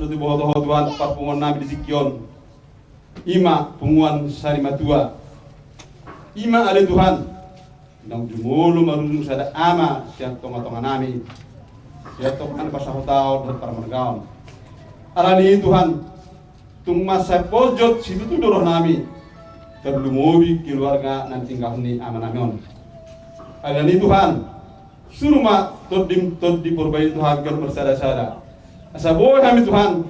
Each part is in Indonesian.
tu boho Tuhan parpungon nabi di Sikion. Ima punguan sari matua. Ima ale Tuhan. Nang jumulu marunung sada ama siap tonga-tonga nami. Siap tongan pasahotao dan parmargaon. Alani Tuhan. Tung masa pojot situ tu doroh nami. Terlumubi keluarga nanti kahuni ama namion. Alani Tuhan. Suruh ma di purbai Tuhan kan bersada-sada. Asa boy kami Tuhan.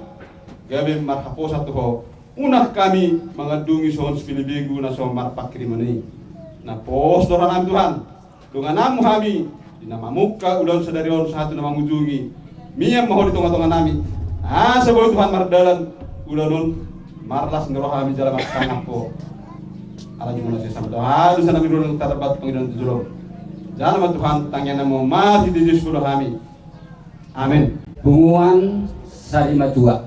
Gabe marhaposa tuho. Unah kami mengadungi sohon sepilibigu na sohon marpakri mani. Na pos doran kami Tuhan. Dengan namu kami. Di nama muka udah sadari on satu nama mujungi. Miyam mau di tengah-tengah nami. Asa boy Tuhan mardalan. Udah nun marlas ngeroh kami jalan maksang po. Ala jumlah saya sama Tuhan. Sana kami dulu terdapat penghidupan tujuh. Jangan Tuhan tanya nama mati di Yesus kami. Amin. Bunguan sari matua.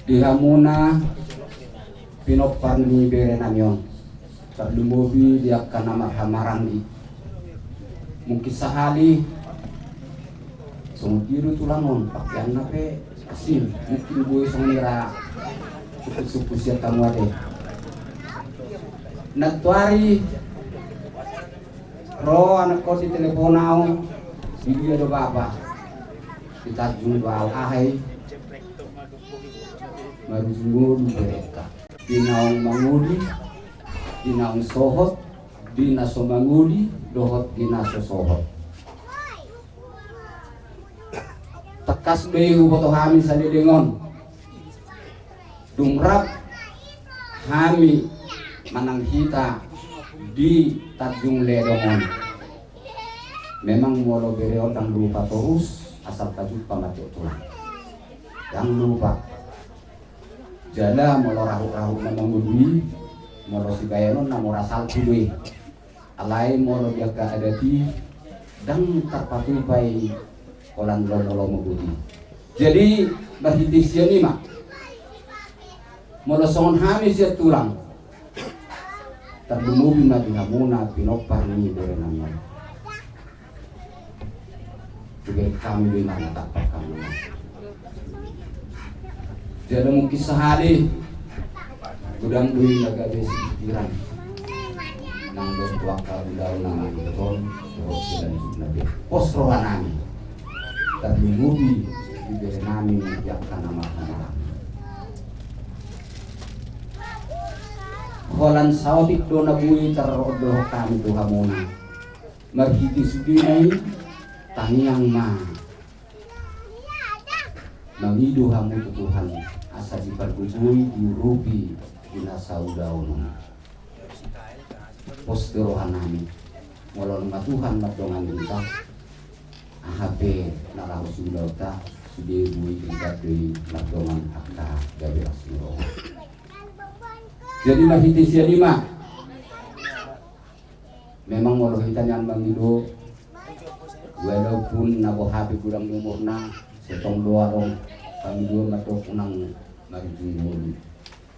Dihamuna pinoparni bere namion terlumubi dia kana marhamarandi mungkin sahali sungkiru tulangon pakaian nape asin mungkin gue songira suku-suku siya kamu ade natuari ro anak ko di teleponau video do baba kita jumpa ahai marungun mereka dinaong mangudi dinaong sohot dinaso mangudi dohot dinaso sohot tekas behu boto hami salilingon dumrap hami manang hita di Tanjung Ledongon memang molo bereo dan lupa terus asal tajuk pamati tulang yang lupa jala molo rahu-rahu na mangudwi molo si gayanon na mora salkuwi alay molo biaga adati dang terpatubay kolan lolo mangudwi jadi berhitis siya nima molo songon hami siya tulang terlumubi madinamuna pinopar ni bere naman juga kami bimana tapak kami jadi mungkin sehari gudang duit agak besi pikiran nang bertuakal daun nama iton terus dan nabi pos rohanami terlumubi di bere nami yakkan nama Kolan saudik dona bui terodoh kami tuhamuna marhiti sudinai tangiang ma mangidu hamu Tuhan asa dipergubui diurupi dinasaudaun pos rohanami walau nama Tuhan madongan kita ahape nalahu sudauta sudi bui kita di madongan akka gawe asmiro jadi mahiti siya lima memang walau kita yang mangidu walaupun nabohabi kurang umurna setong luarong kami dua matok unang marijungul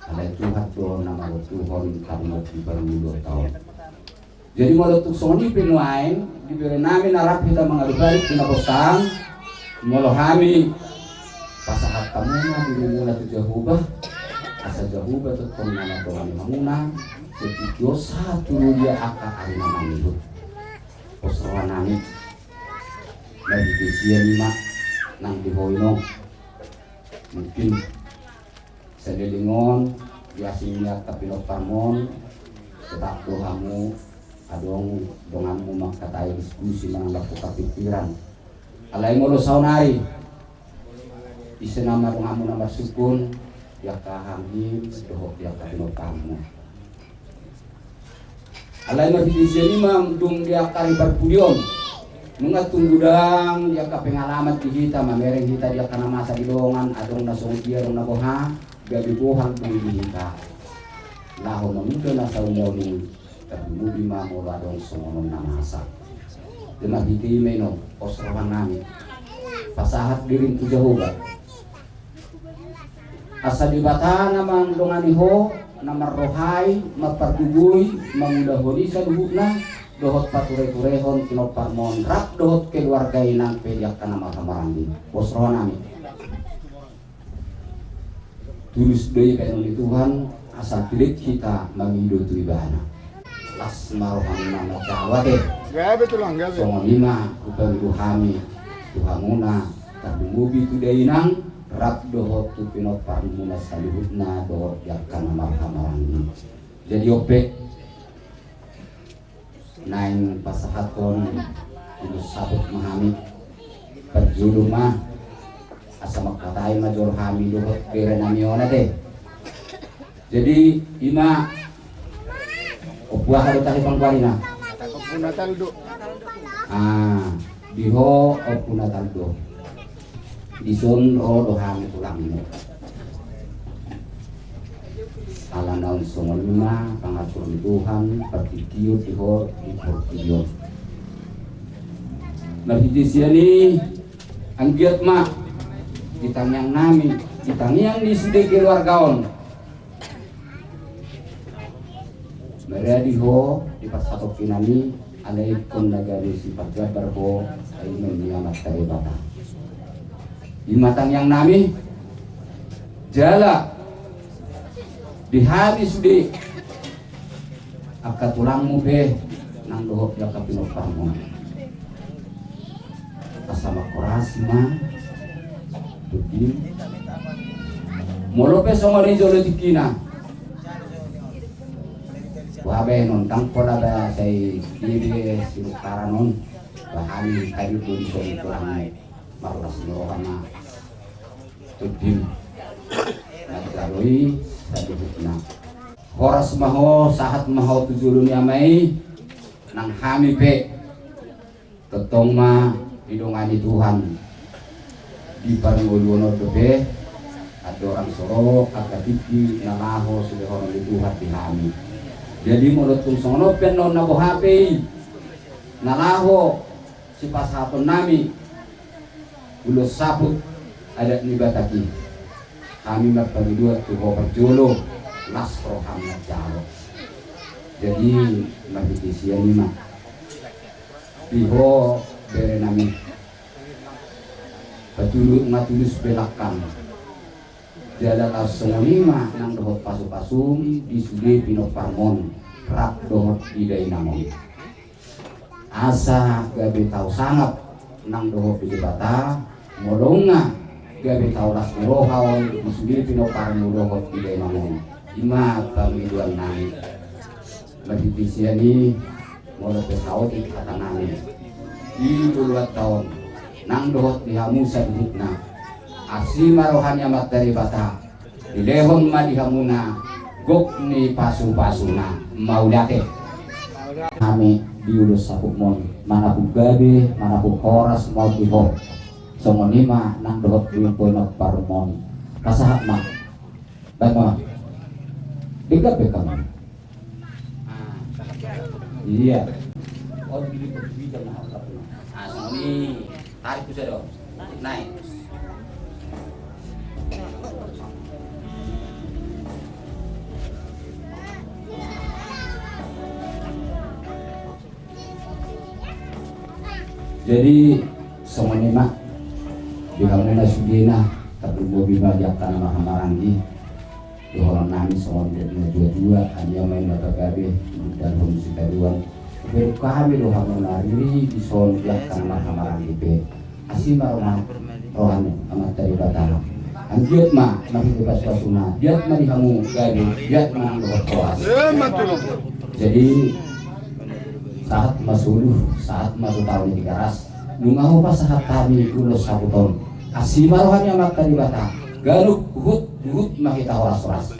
ada Tuhan doa nama Tuhan karena di baru 2 tahun jadi malah tuh soni penuain diberi nami narap kita mengadu balik di naposang malah kami pasahat kamu mah dimulai tu jahubah asa jahubah tu nama doa mamuna setiap satu dia akak hari nama hidup posrawan nami dari desia 5 nang dihoinong mungkin sedelingon biasanya kapilot parmon tetap doamu adong donganmu makatai diskusi menanggap kepikiran alai molo saunari isi nama dongamu nama sukun ya kahangin dohok ya kapilot parmon alai masih sini mam dung dia kari berpudion nungat tunggudang dia ka pengalaman di kita mamereng kita dia kana masa di dongan adong nasong dia dong naboha gabi bohang di kita laho mamudo na sa umoni terbubi mamo ladong songonon na masa demah hiti meno osrawan nami pasahat diring tu Jehovah asa dibata namang donganiho namar rohai mapartugui mamudahoni sa luhutna dohot pature-turehon kinoparmon rap dohot keluarga inang pediak kana mahamarandi bos rohanami tulus deui ka Tuhan asal tilik kita mangido tu ibana las marohani nama Jawa teh Gabe tulang gabe. songo lima upang duhami tuhamuna tapi mubi tu dainang rak dohot tu pinot parimuna salihutna dohot yakana marhamarangi jadi ope naing pasahaton itu sabut mahami perjulu mah asa makatai major hami dohot kira namiona teh jadi ima opuah haru tahi pangkuarina Opuna taldo. diho opuna taldo dison ro dohami tulangmu ala naun songo lima pangatur Tuhan pertikiu diho di portiyo mahidisiani anggiat ma kitang yang nami kitang yang disudai keluargaon mereka diho di pasatok kinani alaikon nagari sifat jabar ho aimen niamat dari bata di matang yang nami jala di hari sudi akad tulangmu be nang dohok jaka pinopangmu kasama korasi ma tukim molope songori jolo dikina wabe non tangkola ba say ibe silukaranon bahani kayu dun so tulang marulas rohana tudim nagaroi sadukna horas maho sahat maho tujulun yamai nang hami pe tetong ma hidungani Tuhan di paranguluno dobe ada orang soro akadiki nalaho sudah orang itu hati hami jadi menurut sono penon nabo HP nalaho si pasapon nami ulos saput ada ni bataki kami dua tu perjolo las roham jalo jadi mahitisia ni mah piho bere nami patuluk matulus belakang jala langsung lima nang dohot pasu-pasum di sudi pinok parmon rak dohot di dainamon asa gabe tau sangat nang dohot di bata molonga gabe tau las rohaon di sudi pinok parmon dohot di dainamon ima pamiduan nami mahitisiani molot pesawat di kata nami di 2 tahun nang dohot di hamusa di hikna asima rohani amat dari bata dilehon madihamuna gok ni pasu-pasuna maulate kami diulus sapuk mon manapun gabe manapun horas mau diho somonima nang dohot diumpoinok parmon kasahat mak baik beka kamu iya oh gini berbicara nah asli tarik tu saya naik jadi semuanya mak di kamu sudina tapi mobil banyak tanah mahamaranggi di orang nami semuanya dua hanya main mata gabe dan komisi kaduan baru kami doh hamunari di son yang tanah mahamaranggi pe asima rohan amat dari batang anjiat ma masih bebas pasuna diat ma dihamu gabe diat ma doh koas jadi saat masuluh saat masuk tahun di garas nungahu pas saat kami ulos sabuton asima rohani amat dari bata garuk hut mahita horas-horas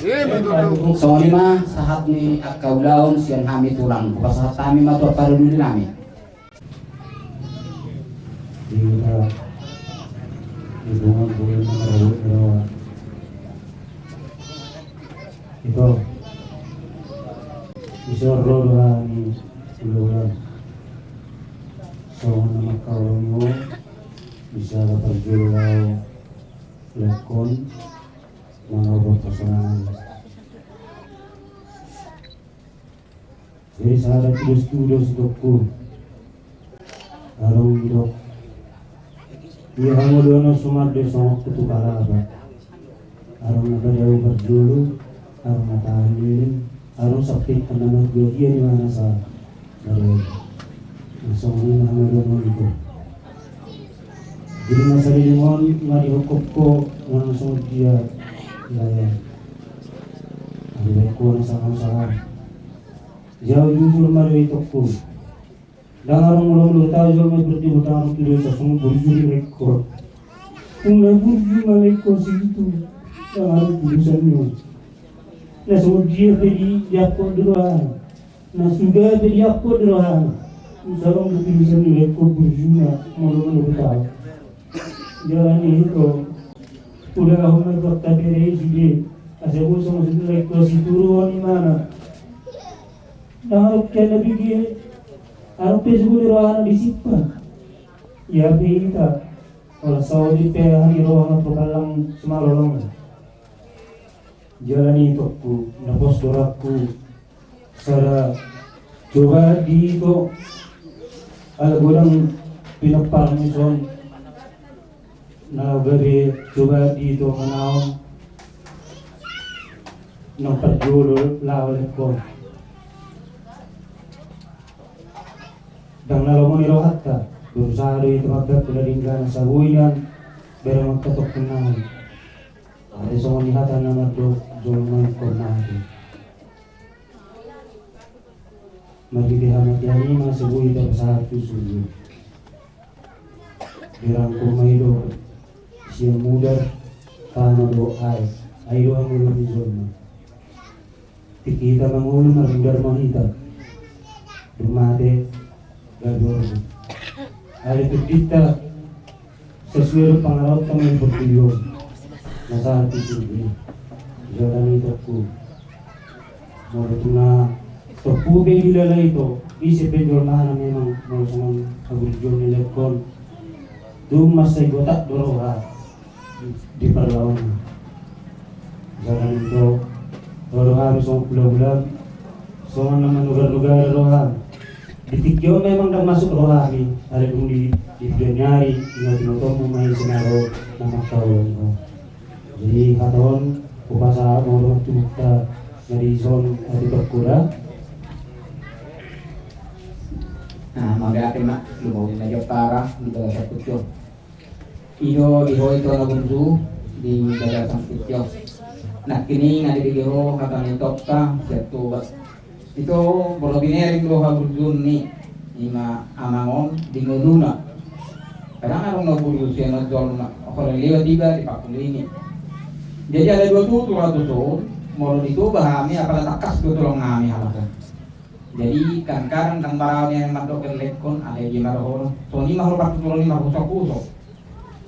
soalnya mah saat ni akau daun sian kami tulang pas saat kami matur pada dulu nami itu isor rohani Ululan so nama kawanmu bisa dapat jual lekon mengobat pasangan jadi saya ada tulis dokku arung dok dia hangu dono sumat de sama kutu kala apa arung ada jauh berjulu arung matahan ini arung sakit karena dia di mana sa dari langsung ini nama itu jadi masalah limon nggak dihukum ko langsung dia ya ada ko na sama jauh jujur mari itu ko dan arung mulu tahu jual mai berarti utang kilo sa semua berjuli rekor nggak berjuli rekor situ yang harus tulisannya nah semua dia beri diapot doang nah sudah beri diapot doang sekarang tulisan rekor berjuli malu tahu jalan itu udah ahumai waktu beri sih asal gua sama situ rekor situ ruang mana nah harus kena bagi harus pesbuk doang disimpan ya kita kalau Saudi pe hari ruang pekalang semalolong jalan itu ku napos doraku sara coba di itu ala gorang pinapar mison na gabi coba di itu manaon nang perjolo lawal ko dang nalaman irohat ka berusaha itu magkat kulalinggan sa huyan pero magkatok kenal ada semua nihatan nama do jolman kornado magdihamat yani mga sebuhi daw sa hati sulit dirangkul maido siya mudar tano do ay do ang ulo ni Zolman tikita mangulo marundar mahita dumate gador ada kita sesuai pangarawat kami bertujuan nasa hati sulit jalan itu ku mau na topubing dilala ito isipin jornahan na memang mau sanang agurjon nila kon dumas sa igotak doroha di parlawan jalan itu doroha misong pulau-pulau soan naman lugar-lugar doroha ditikyo memang dah masuk rohani ada kung di nyari tinggal tinotomo may sinaro na makawal ko jadi katon upasa mau tumukta dari zon di Berkura nah magati mak lumawin na yung para di dalam sa kutyo iho itu na bunso di dalam sa kutyo nah kini nga di bigiro kakanitok ka seto itu borobinering lo habunso ni ima amangon di nguluna kadang arong nabulyo siya na zon na okoreliwa diba di pakulini jadi ada dua tuh mau itu bahami apalah takas tuh tolong ngami halakan jadi kan tang barang yang madok lekon ada di marohon so ni mahal pak tuloni mahal kuso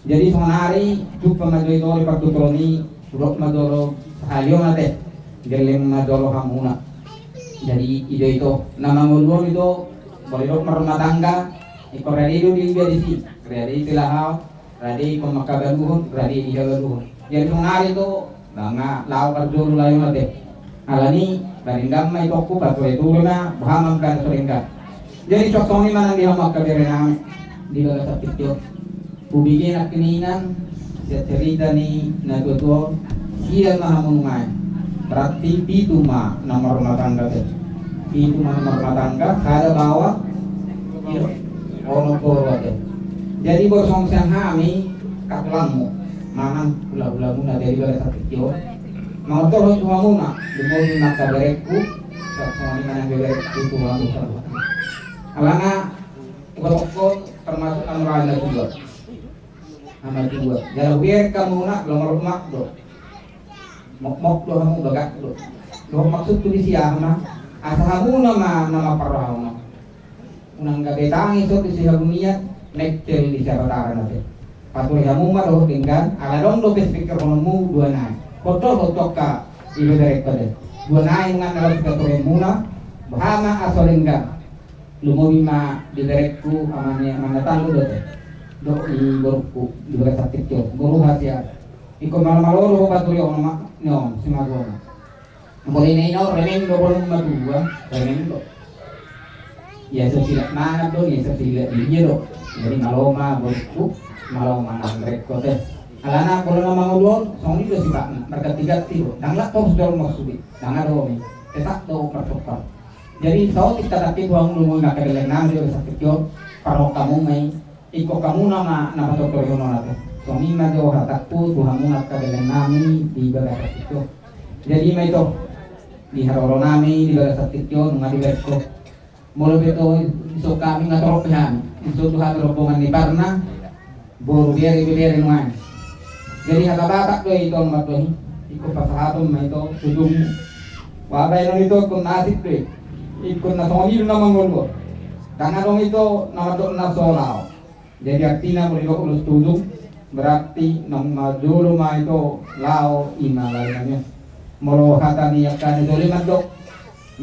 jadi sonari tuh pemajo itu di pak tuloni rok madoro halio nate geleng madoro hamuna jadi ide itu nama mulun itu boleh dok merumah tangga ikor ready itu di sini ready tilahau ready pemakaban buhun ready ijaga buhun jadi sonari itu banga lau kerjulu layu nate alani baringam may toko bato itu na bahamam kan seringkat jadi sosoni manang di hamak kabire namin di baga sa pityo ubigin at kininan siya cerita ni natutuo siya mahamunungay berarti pitu ma nomor rumah tangga pitu ma nomor rumah tangga kada bawa ono poro jadi bosong siyang hami kaklammu manang pula-pula muna dari baga sa pityo mau tolong cuma muna lumulun na kabarekku sa sumani manang kabarekku tuwa mo sa alanga walokon termasuk amrana juga ama juga jala biar kamu nak lomar do mok do kamu bagak do maksud tu di siama asa kamu nama parahuna unang gabetang itu di sihabunia nektel di sabataran nate patuh kamu mah do tinggal ala dong do speaker konomu dua nai foto ka ibu dari kode dua naik ngan dalam katoren muna bahama asolingga lumobi ma di direkku amane manatan lu dote do i gorku di beres sakit yo guru hasia iko malamalo batu yo ma no simago boleh nei no remeng do boleh madua remeng do ya sesilat mana do ya sesilat dia do jadi maloma gorku maloma nang direkko teh Alana kalau nama ngulon, song itu sih pak, mereka tiga tidur. Danglah terus dorong maksudnya, danglah dorong, tetap dorong pertukar. Jadi so kita tapi buang dulu nak kedelai nang dia sakit yo, kalau kamu main, ikut kamu nama dokter yang nona tu. Song ini mah jauh takut tuhan kamu nak kedelai nami di bawah sakit yo. Jadi mah itu di haroro nami di bawah sakit yo, nggak di bawah. Mulai itu so kami nggak teropihan, so tuhan rombongan di Barna, baru biar nuan. Jadi kata batak tuh itu mat tuh ikut pasahatom na ito sudung wabay nang ito kung nasip tuh ikut na songi na manggulo karena dong itu nama tuh na solao jadi artinya boleh kok ulus tudung berarti nang majulo ma itu lao ina lainnya molo kata niya kan itu lima dok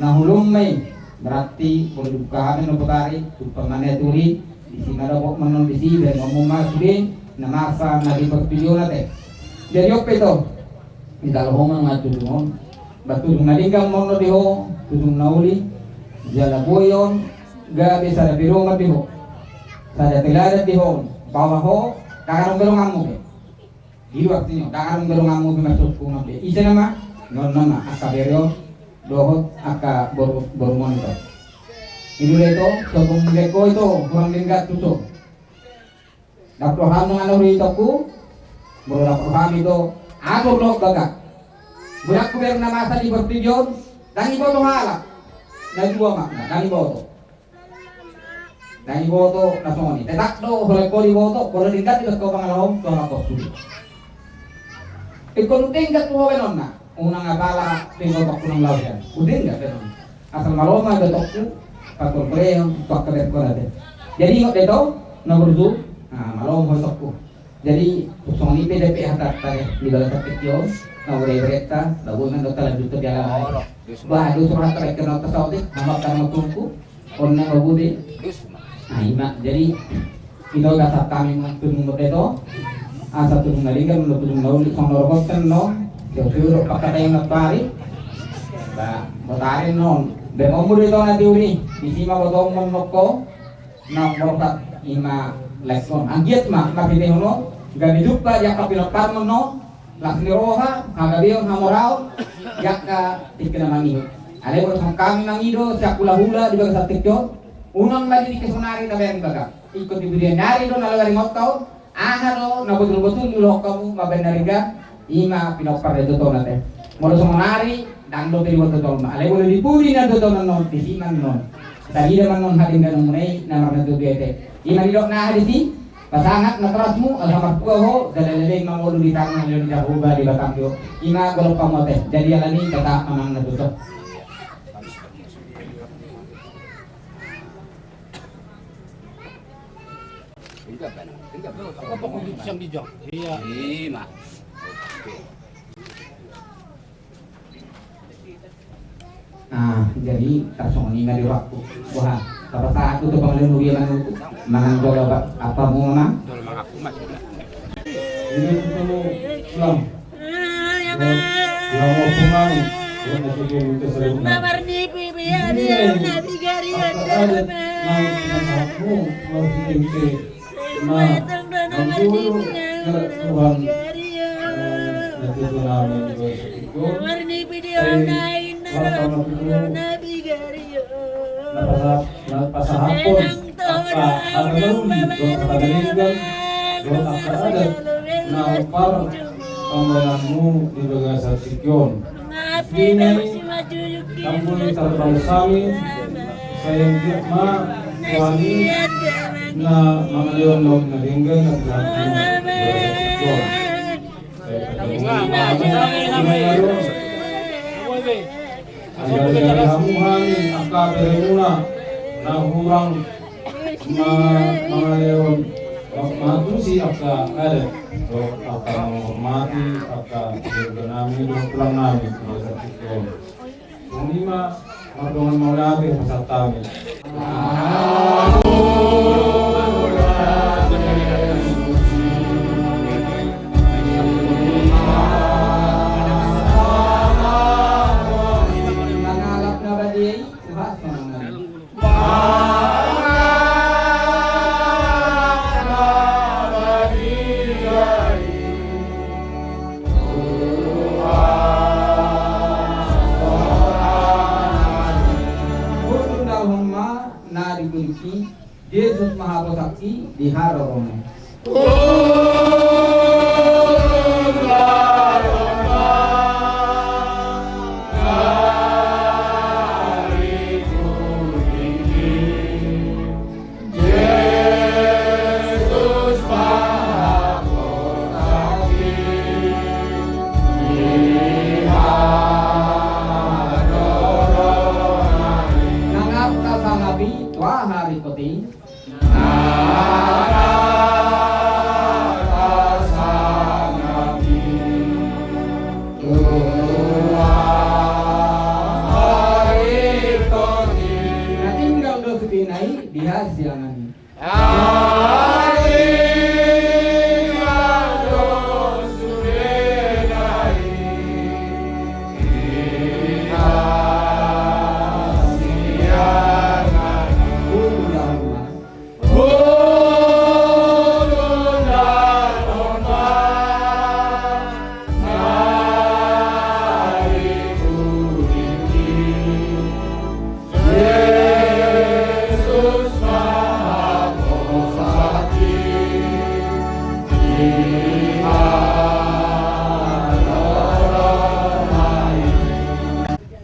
na hulum may berarti boleh buka kami no putari pemane turi di sini ada kok menon di sini dan ngomong masukin na masa na dipagpilyo natin. Jadi opo ito? Idalahong nga tudungon. Batudong nalinggang mo no diho, tudong nauli, jalaboyon, gabi sa labirong diho. Sa datilada diho, bawa ho, kakarong berong amo be. Diwak tinyo, kakarong berong amo be masuk kung be. Isa nama, non nama, akaberyo, dohot, aka borumon ito. Idula ito, so kung leko ito, kurang linggat tusok. Daproham ng ano rito ko, bro daproham ito, ako blok baga. Budak ko meron na masa di berpidyon, dangi boto halak. Nagbuwa makna, dangi boto. Dangi boto na songoni. Tetak do, hulay ko di boto, kung tingkat ito ko pangalawang, ito nga po sulit. Ikon tingkat ko benon na, unang abala, tingkat ko ng lawyan. Udin ka benon. Asal maloma, betok ko, patol preyong, tuwak kabet ko natin. Jadi ingat dito, nomor 2, malom hosok ko. Jadi usong ni PDP hatat tare di bala sakit yo na ure bereta lagu nang dokter lanjut ke jalan. Bah do surat tare kena tasawuf nama kan matungku onna babude. Nah ima jadi itu gasap kami matun modeto asa tun ngalingan tun nauli song norokot kan no yo suro pakatay na pari. Ba motarin non de omur ito na tiuri isima botong monoko na morokat ima lekon angiat mah kapite hono gabi dupa ya kapilo parmono lakni roha kagabion hamorao ya ka tikna mangi ale ko kami mangido sa hula di baga sa tikyo unang lagi di kesunari na bayang baga ikut diberi nari do nalagari ngotau aharo na betul-betul ulo kamu mabenariga ima pinopar de to nate moro sumonari dangdo dari waktu to ale boleh dipuri na to non di siman non tadi man non hading dan munai na marna to biete ima didok na hadisi pasangat na terasmu alhamar puaho dalalele mangulu di tangan yo di dahuba di batang yo ima golok pamote jadi alani kata mamang na tutok Apa kung siyang dijak? Iya. Lima. nah jadi tersongoni nga di waktu wah pada saat itu pangalin ubi mangan jola apa mau mang Ini ketemu Islam. Yang mau pulang, yang mau pergi minta seribu. Mamarni pipi ada nabi gari ada Aku mau minta Tuhan nanti Tuhan juga Mamarni video nain nabi gari pasahapon apa araluli doon kadaligan doon ada nampar pambalanmu di baga sa sikyon ini kampuni terbalsami sayang ma wani na mga leon log na linggan at lahat dari hamuhan akaberuna na hurang mga leon matusi aka ada so aka menghormati aka bergenami dan pulang nabi pada itu lima mardongan maulati pasatami diharorome.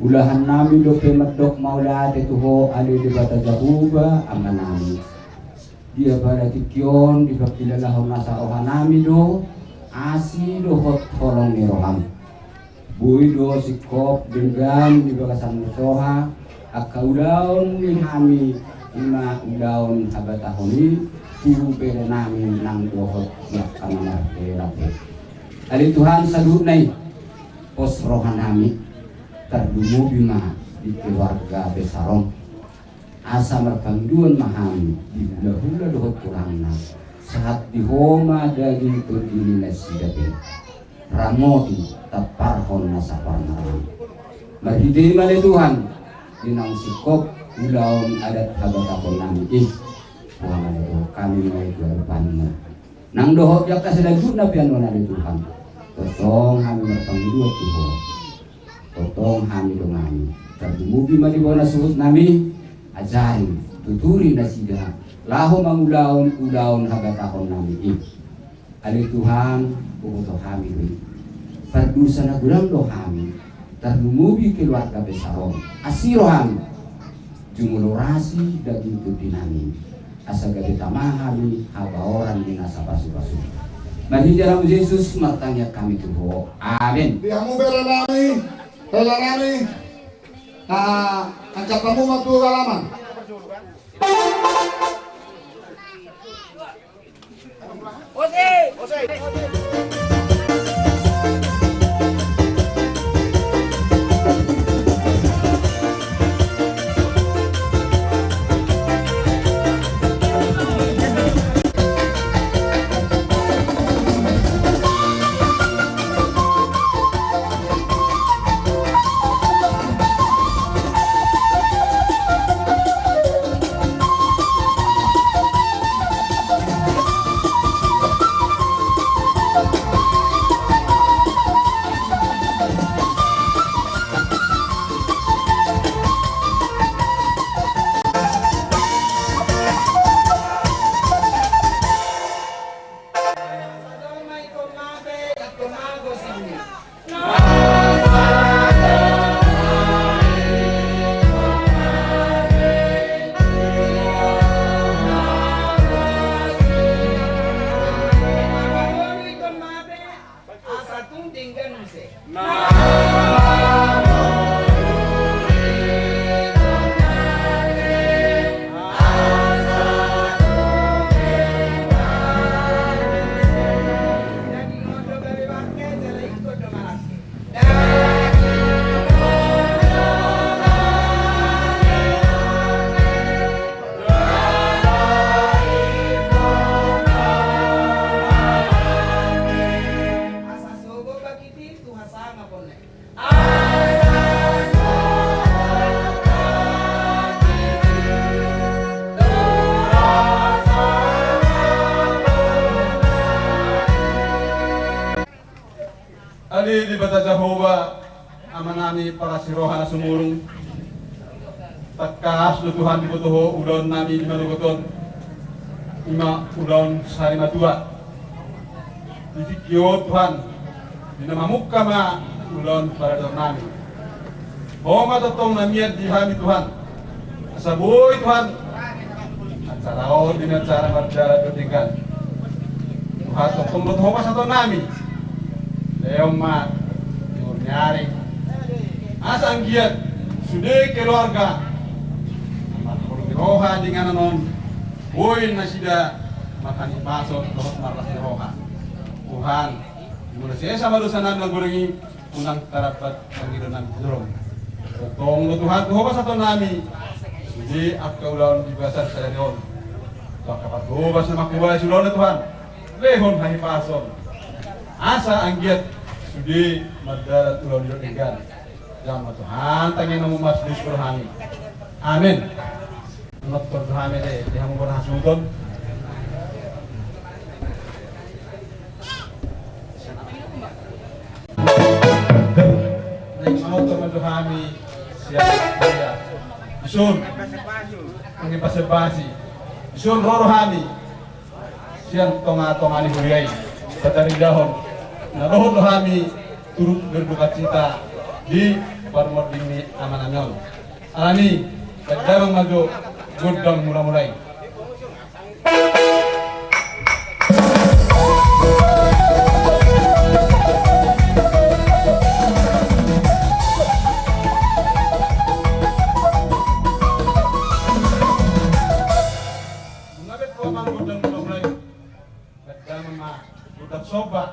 Ulahan nami do medok maula ate tuho ali di bata jahuba ama nami. Dia pada tikion di kapilala nasa rohan nami do asi do hot holong ni roham. Bui do sikop dengam di bakasan musoha akaulaun ni hami ima ulaun habatahoni tu bere nami nang do hot yak kamar rapi. Ali Tuhan sadut nai pos rohan nami terdumu bima di keluarga besarong asa merpangduan mahami di hula-hula dohot kurangna saat di homa daging terdiri nasidapin ramodi taparhon nasaparnaran marhide male Tuhan dinang sikop ulaun adat habatapon nami Tuhan kami mau berpanmu nang dohot jaka sedaguna pianon ada Tuhan totong kami merpangduan Tuhan totong hami dongami terdumu bima di bawah suhut nami ajaib tuturi nasida laho mangulaun ulaun hagatahon nami ali Tuhan bukuto hami ri perdusa na gulang do hami terdumubi keluarga besarong asiro hami jumulorasi daging tutinami asa gabi tamahami haba orang minasa pasu-pasu mari dalam Yesus martanya kami Tuhan amin diamu bela nami angkat kamu waktu halaman. Ali di bata Jehovah amanami para sirohan sumurung takas Tuhan di butuho udon nami di malugoton ima ulon sari matua disikyo Tuhan dinamamukka ma ulon para nami Homa totong namiat di hami Tuhan asaboy Tuhan at sarao din at sarang marjara dotingkan Tuhan totong homa sa to nami leong ma nyari asa ang giat sudah keluarga roha dengan non boy na sida makani pasok dohot marlas ni roha Tuhan mula saya sama dosa namin nagurangi unang tarapat Panginoon namin dorong totong lo Tuhan tuhoba sa to nami sudi at kaulaon ibasar sa leon kapatubas na makuha sulon na Tuhan lehon hahipasok asa ang giat sudi madalat ulau di tinggal jam Tuhan tangin namu mas di surhami amin not surhami deh dia mau berhasil ning mau Tuhan siapa dia isun ang pasebasi isun rohani siang tonga ni huriai sadari dahon narohon kami turut berduka cita di Parmod ini aman-aman. Alani, kadang maju gudang mulai. Mengabet pamang gudang mulai. Kadang mah gudang soba.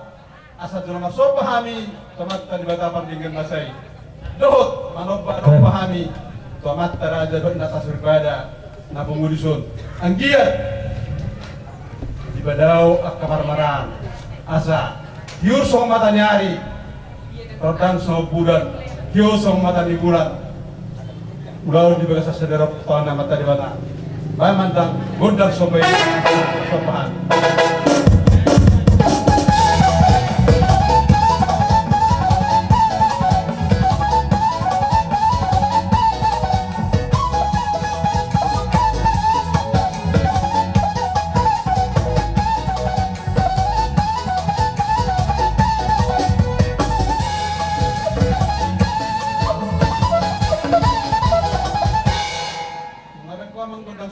Asa jurang so pahami tomat tadi batapan dengan masai dohot manoba pahami tomat taraja dohot nata surbada na pumudisun ang giat di badaw ak kamarmaran asa hiyo song mata nyari rodang so bulan hiyo song mata di bulan ulau di bagasa sederop pana mata di bata pamandang gondang sopai so pahami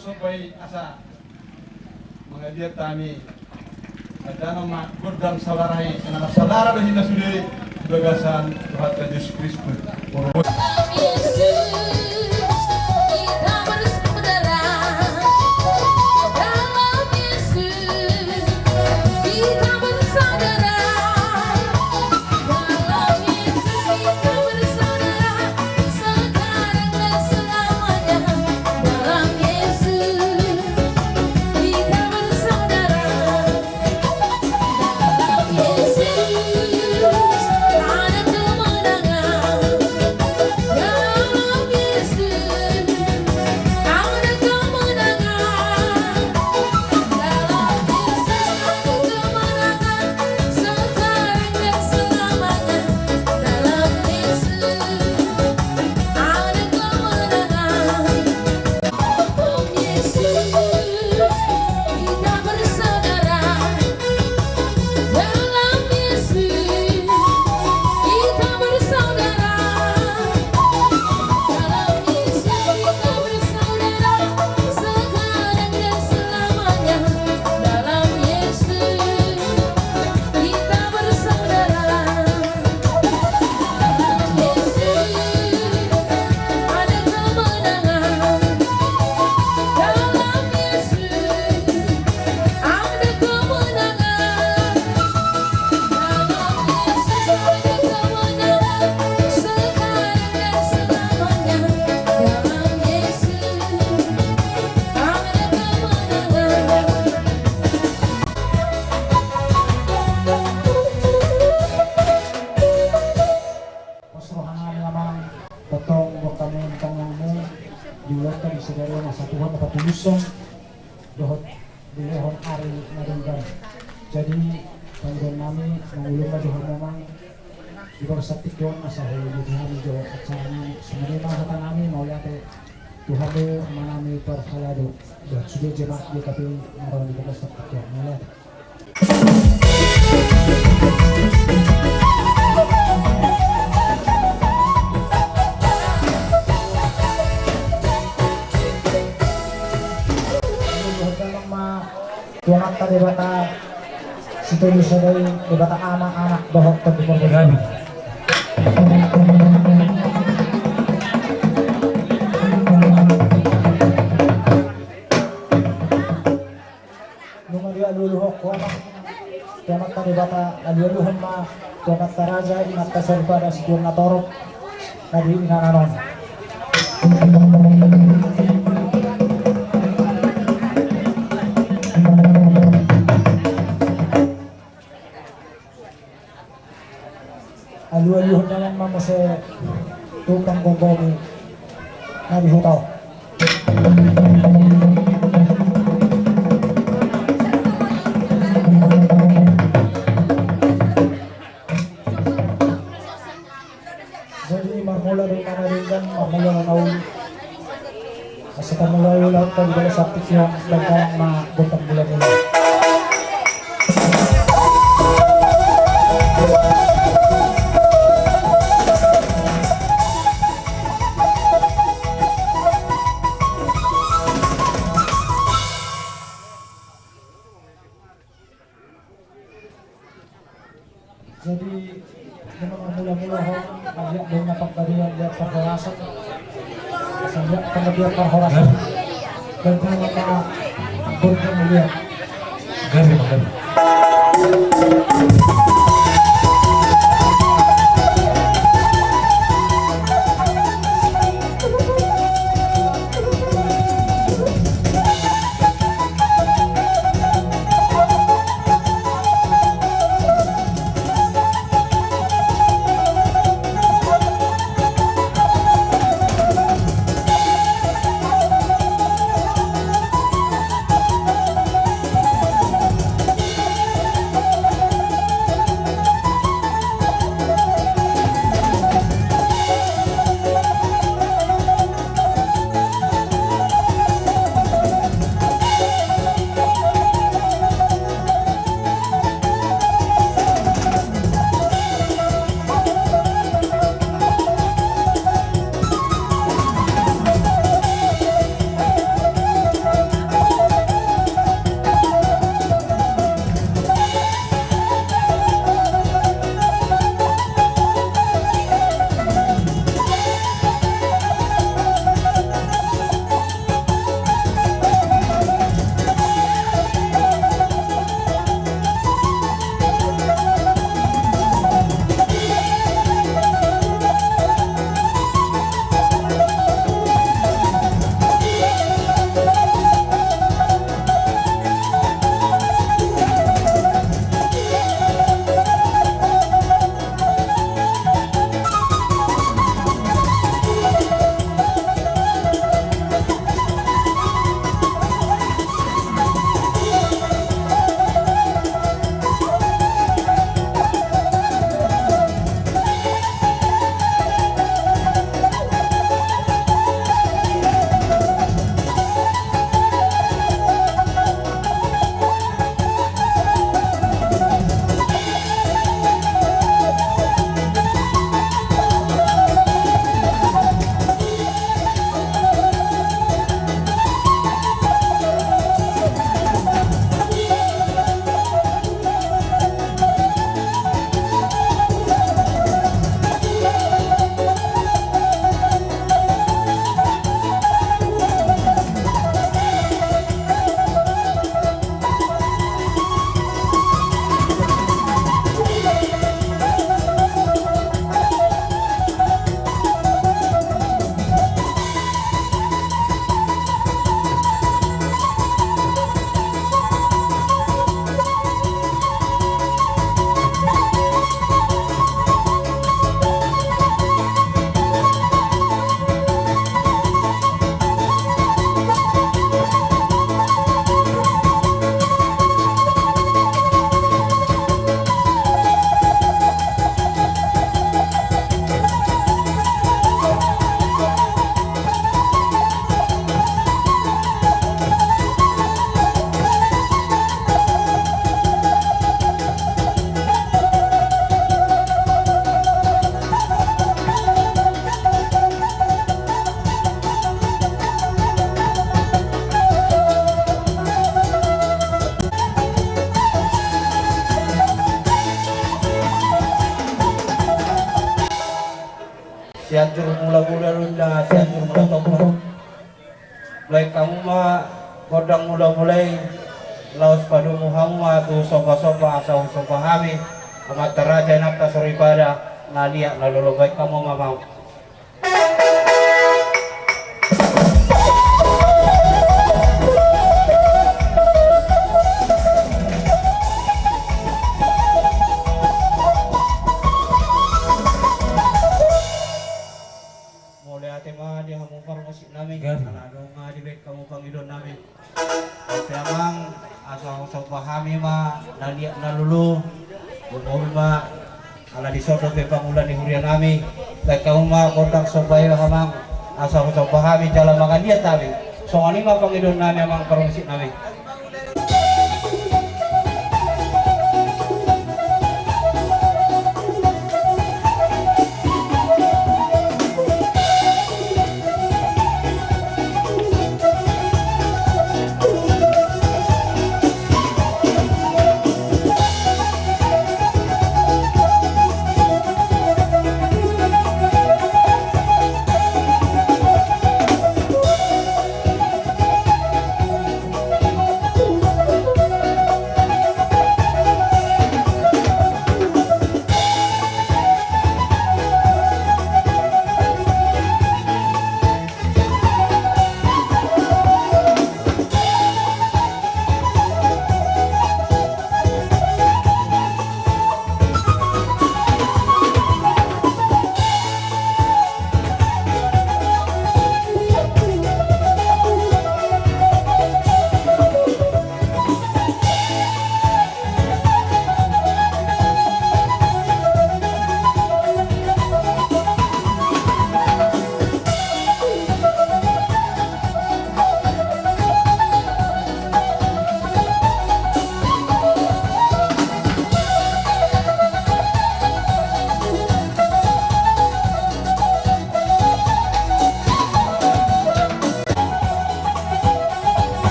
supaya asa mengajar tani ada nama gudang saudarai karena saudara berhinda sudah bagasan Tuhan Yesus Kristus. diulatkan segala masa Tuhan dapat tulusong dohot dilehon hari nadunggan. Jadi panggilan kami mengulung dohot memang di bawah sakit doang masa hulu di hari jawab acara sebenarnya masa kami mau lihat Tuhan lu manami perhalado dan sudah jemak dia tapi marah di bawah sakit mulai. Tuhan tadi bata situ bisa dari bata anak-anak bahwa terbuka. Luluhok kuat kiamat tadi bata aluluhon ma kiamat taraja imat tasar pada sejurna torok nadi inananon alu-aluhon naman mamose tukang gogomi nadi hutaw. Marmula dari mana dengan marmula nauli kasi mulai lahat ng dala sa aktibyo lang mga butang bulan-bulan. Jadi memang mula-mula lihat dengan pagkarian lihat perhorasan lihat kemudian perhorasan dan mga burga melihat gani magani sianjur mula-mula runda sianjur mula topong mulai kamu mah kodang mula-mulai laos padu muhammad tu sopa-sopa asal sopa hami amat teraja nakta soripada nalia lalu baik kamu mah mau kamu pangidon namin memang asal pahami mah nalia nalulu umur mah ala disodot pe pangulan di hurian nami baik kamu mah kontak supaya hamang asal pahami jalan makan dia tadi soalnya mah pangidon nami memang permusik nami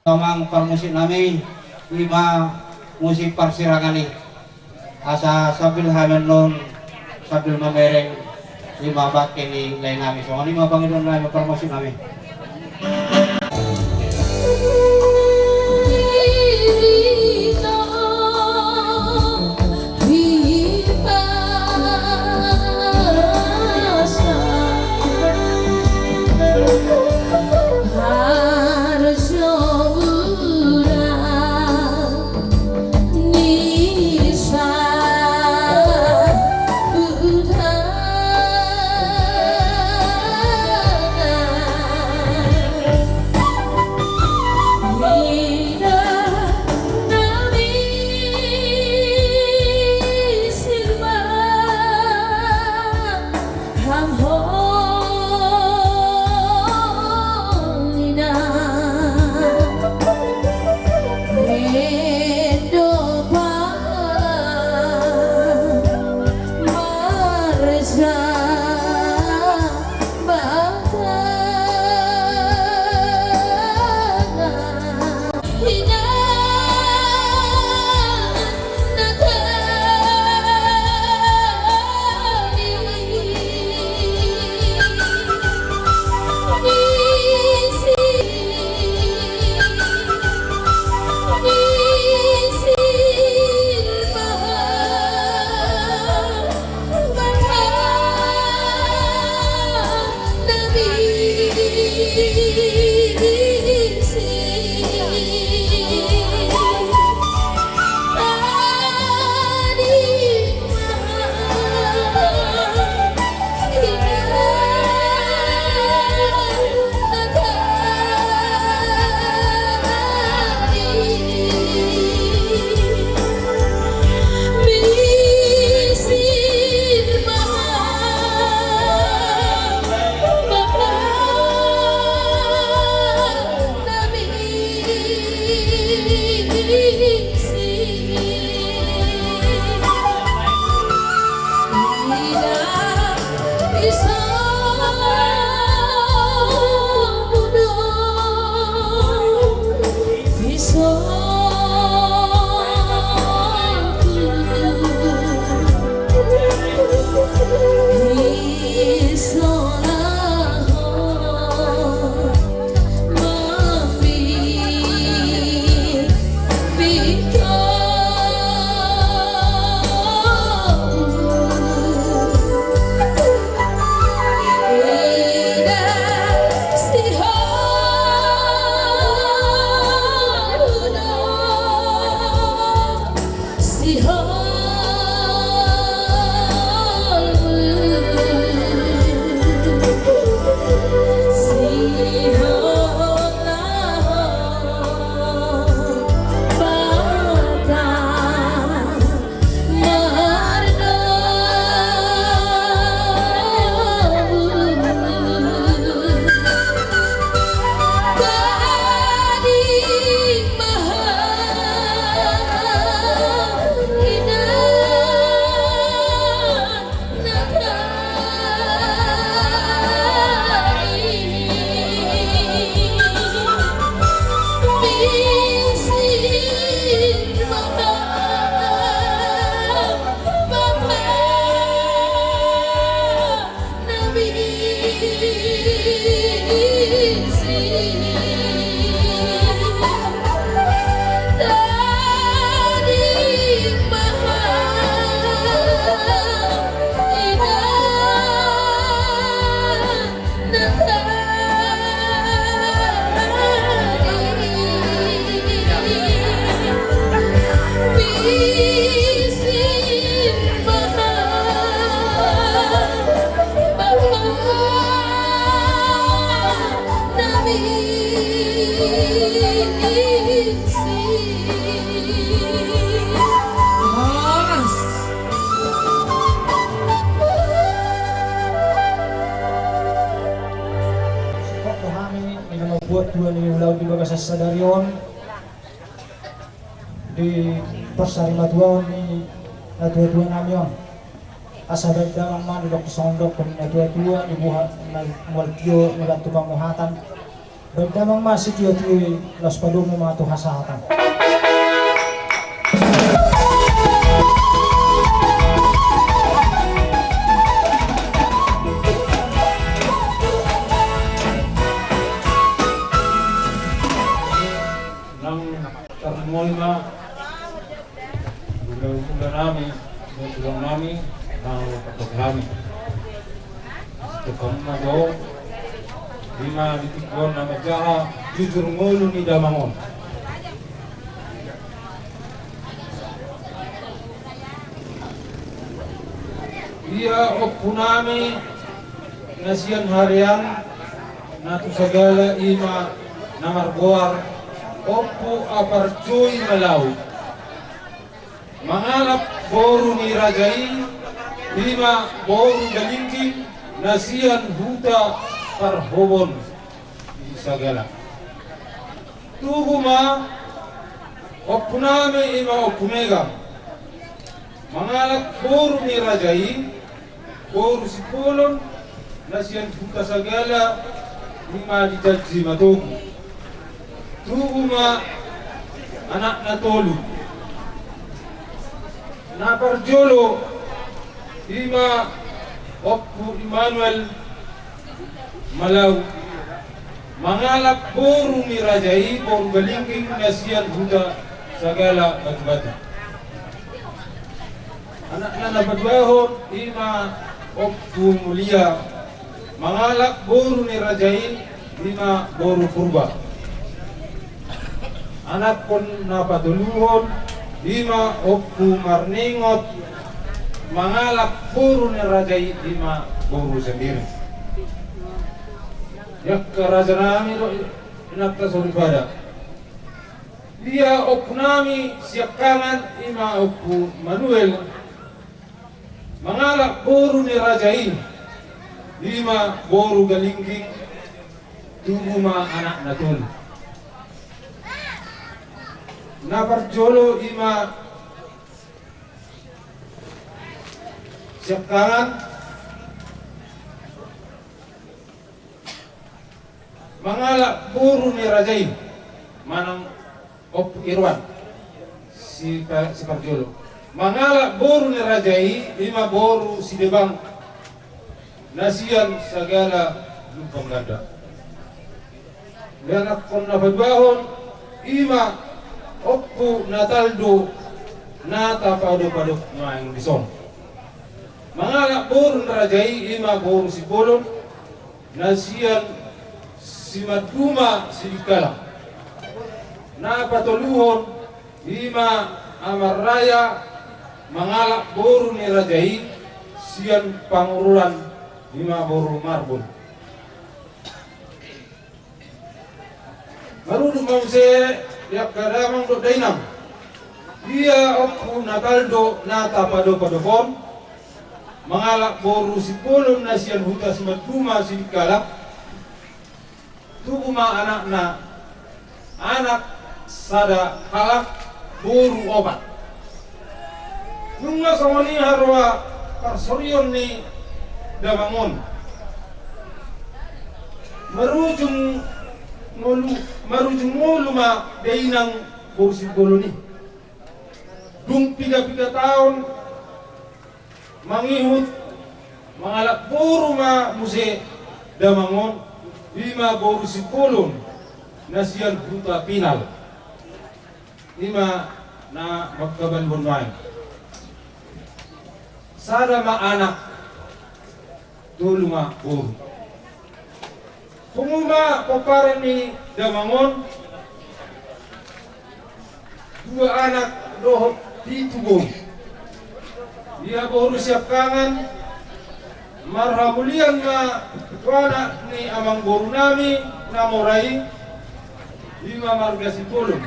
Kamang permusik nami 5 musik persirangan ini asa sambil hamenon sambil memereng 5 bak ini lain nami soalnya 5 pangidon nami permusik nami nami membuat dua ni ulau di bagas sadarion di persari matuan ni dua nami on asal dalam man dok sondok pun dua dibuat maltio mulat tukang muhatan berdamang masih dia tu las padumu matu hasatan. Termoima bulan nami bulan nami nau patok kami tekam mado lima ditikon nama jaha jujur ngulu ni damangon ia opunami nasian harian natu segala ima namar goar Oppu aparcuy malau mangalap boru ni rajai lima boru galingking nasian huta parhobon isagala tuhuma oppuname ima oppunega mangalap boru ni rajai boru sipolon nasian huta sagala lima dijaji matogu tuhuma anak natolu na parjolo ima oppu Emmanuel malau mangalap boru mirajai boru galingking nasian huda sagala batu-batu anak nana badwahon ima oppu mulia mangalap boru mirajai ima boru purba anak pun napatuluhon lima oppu marningot mangalap boru ni rajai lima boru sendiri yak raja nami do inakta suri pada dia oppu nami siap kangan ima oppu Manuel mangalap boru ni rajai lima boru galingking tuguma anak natul naparjolo ima siap kangan mangalap boru ni rajai manang Oppu Irwan si parjolo mangalap boru ni rajai ima boru si debang nasian sagala lumpang ganda dan akon nabadbahon ima Oppu Nataldo nata pado maing bison mangalap boru rajai ima boru si bolon nasian si maduma si dikala na patoluhon ima amar raya mangalap boru ni rajai sian pangurulan ima boru marbun marudu mamse yak kadamang do dainam dia Oppu Nataldo nata pado-padopon mangalap boru si polon nasian huta si maduma si dikala tuguma anak sada halak boru obat nunga samani harwa parsorion ni damangon marujung mulu ma dainang boru si polon ni dung 3 tahun mangihut mangalap boru ma muse damangon 5 boru si polon nasian huta pinal 5 na magkaban bonmay sada ma anak tulunga boru pumuma paparan ni damangon 2 anak dohot ditubong dia boru siap kangan marhamulian ma tuana ni amang boru nami namorai 5 marga sipulun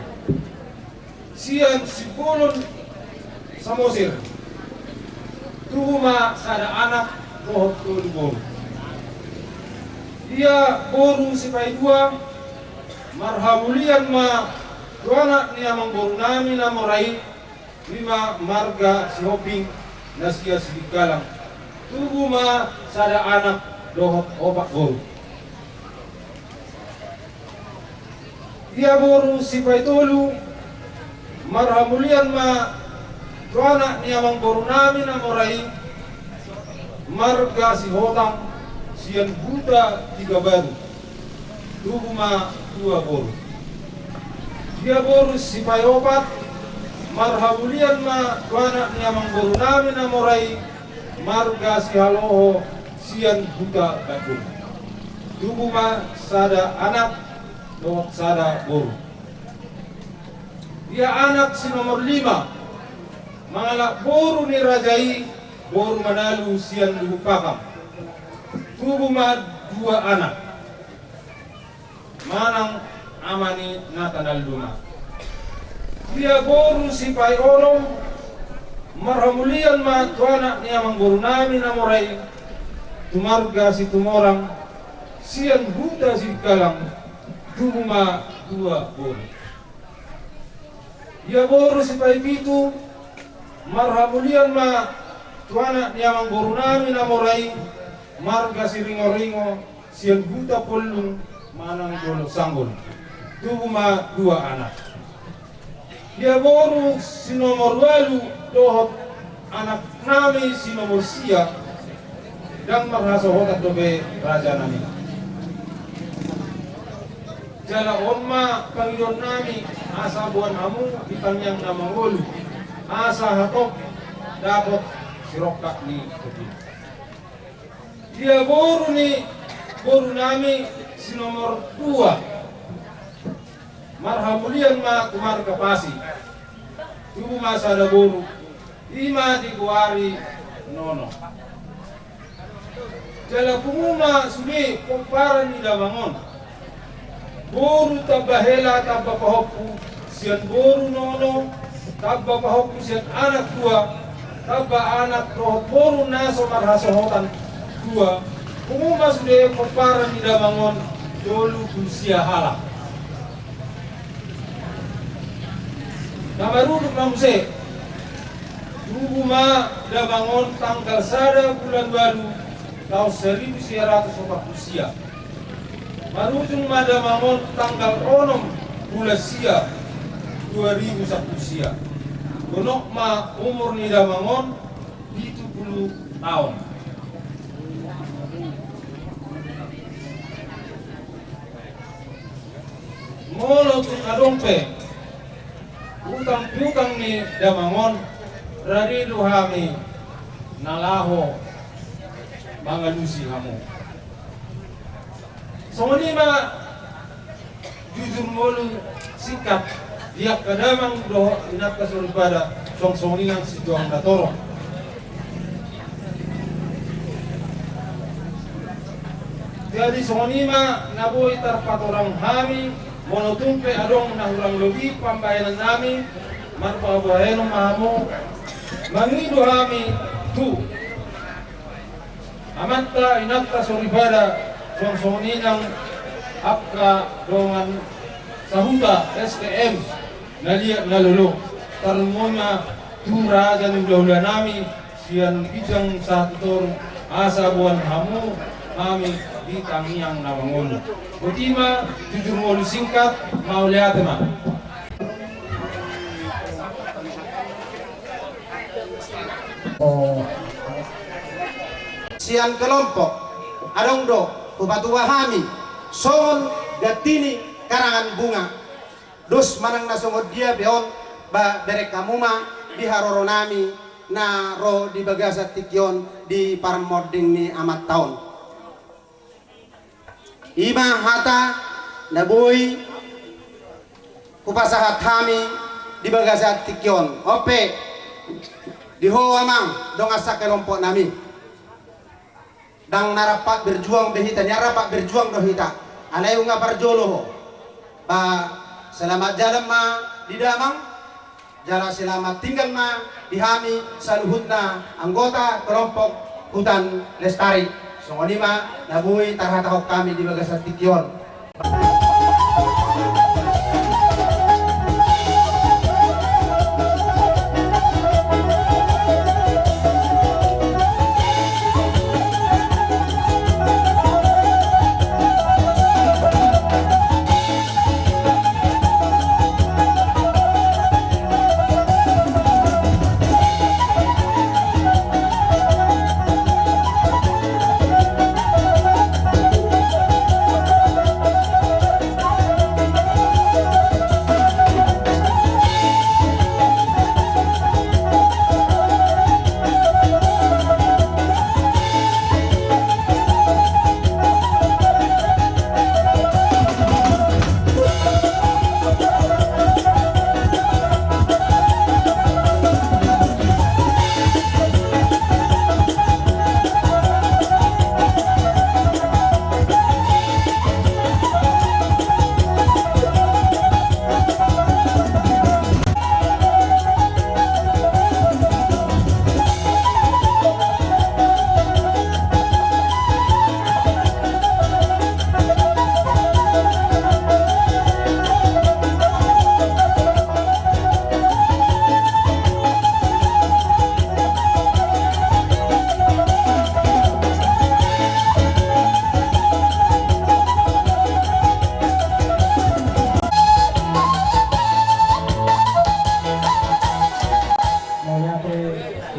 sian sipulun samosir tuhuma sada anak dohot tulung boru Dia boru sipai dua marhamulian ma duana ni amang boru nami na morai lima marga si hoping nasia sidikalang tubuh ma sada anak dohot opak boru. Dia boru sipai tolu marhamulian ma duana ni amang boru nami na morai marga si hotang sian buta tiga baru tubuh ma dua boru. Dia boru sipai opat marhamulian ma duana ni amang boru nami na morai marga si haloho sian buta baru tubuh ma sada anak dohot sada boru. Dia anak si nomor 5 mangalak boru ni rajai boru manalu sian lugu pakam tubuh ma dua anak manang amani natanal luma. Dia boru si pai orong marhamulian ma tuana ni amang boru nami na morai tumarga si tumorang sian buta si kalang tubuh ma dua boru. Dia boru si pai pitu marhamulian ma tuana ni amang boru nami na morai marga si ringo-ringo sian buta polung manang dolo sanggol tubuh ma dua anak. Dia boru si nomor 8 dohot anak nami si nomor sia dan marhasa hotat dobe raja nami. Jala omma Panginoon nami asa buwan hamu itanyang na mangolu asa hatok dapat sirokak ni kutin. Dia boru nami si nomor 2 marhamulian ma kumar kapasi tubuh ma sada boru ima di kuari nono. Jala pumuma sumi kumparan ni damangon boru tabahela tabba pahopu sian boru nono tabba pahopu sian anak 2 tabba anak rohot boru naso marhasohotan 2 pumuma sude kumparan ni damangon dolu kunsia halak. Namaruduk namuse tubuh ma dabangon tanggal sada bulan baru tahun 1940 marujung ma dabangon tanggal 6 bulan sia 2001 sia gonok ma umur ni dabangon 70 tahun. Molo tun adongpe utang piutang ni damangon raridu hami nalaho mangalusi hamu. Songoni ma jujur molu singkat diak kadamang doh inap kasuribada song-songni nang si doang datoro. Jadi songoni ma naboy tarpatorang hami monotumpe adong nahurang lobi pambayanan nami marpabayanon mahamu mangido hami tu amanta inatta soribada songsoninang apka dongan sahuta STM naliak nalulu tarumona tu raja ng laula nami siyan kijang satutor asa buwan hamu kami di tangiang namangon. Utima jujur mulu singkat mau lihat teman. Sian kelompok adong do ubatu wahami songon gatini karangan bunga dos manang nasongod dia beon ba derek kamuma di haroro nami na ro di bagasa tikyon di parmoding ni amat taon. Ima hata nabuy kupasahat kami di bagasa tikyon ope di ho amang dong asa kelompok nami dang narapak berjuang behita nyarapak berjuang dohita alayu nga parjolo ho ba selamat jalan ma di damang jala selamat tinggal ma di hami saluhut na anggota kelompok hutan lestari Songonima nabuhi tarhatahok kami di Bagasat Tikyon.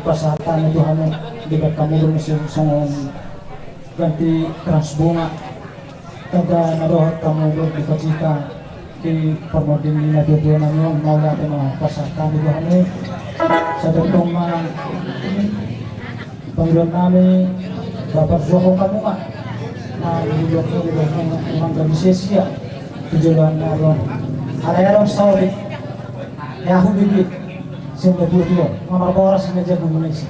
Pasatan itu hanya dekat kamu bermusim songon ganti keras bunga kada narohat kamu berdikacita di permodin di nadia namun mau natin mga pasatan itu hanya sa datong mga Panginoon namin Bapak Joko kamu nga na nilok ng mga gabisesya tujuan na ron alayarong saudi yahu bibit sehingga dua nomor boras na jago mo nagsi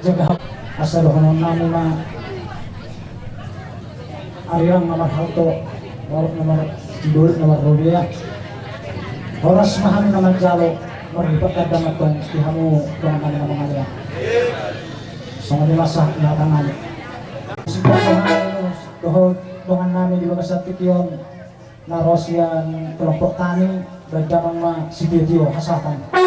jaga asal honon namin na ariang nomor halto nomor tidur nomor rodea oras mahami naman jalo maripat na damatong ihamu dengan kami na mga liya so nga dimasa natangan dohan namin di Bagasat Tikyon na Rosyan kelompok tani berdamang ma si Betio hasatan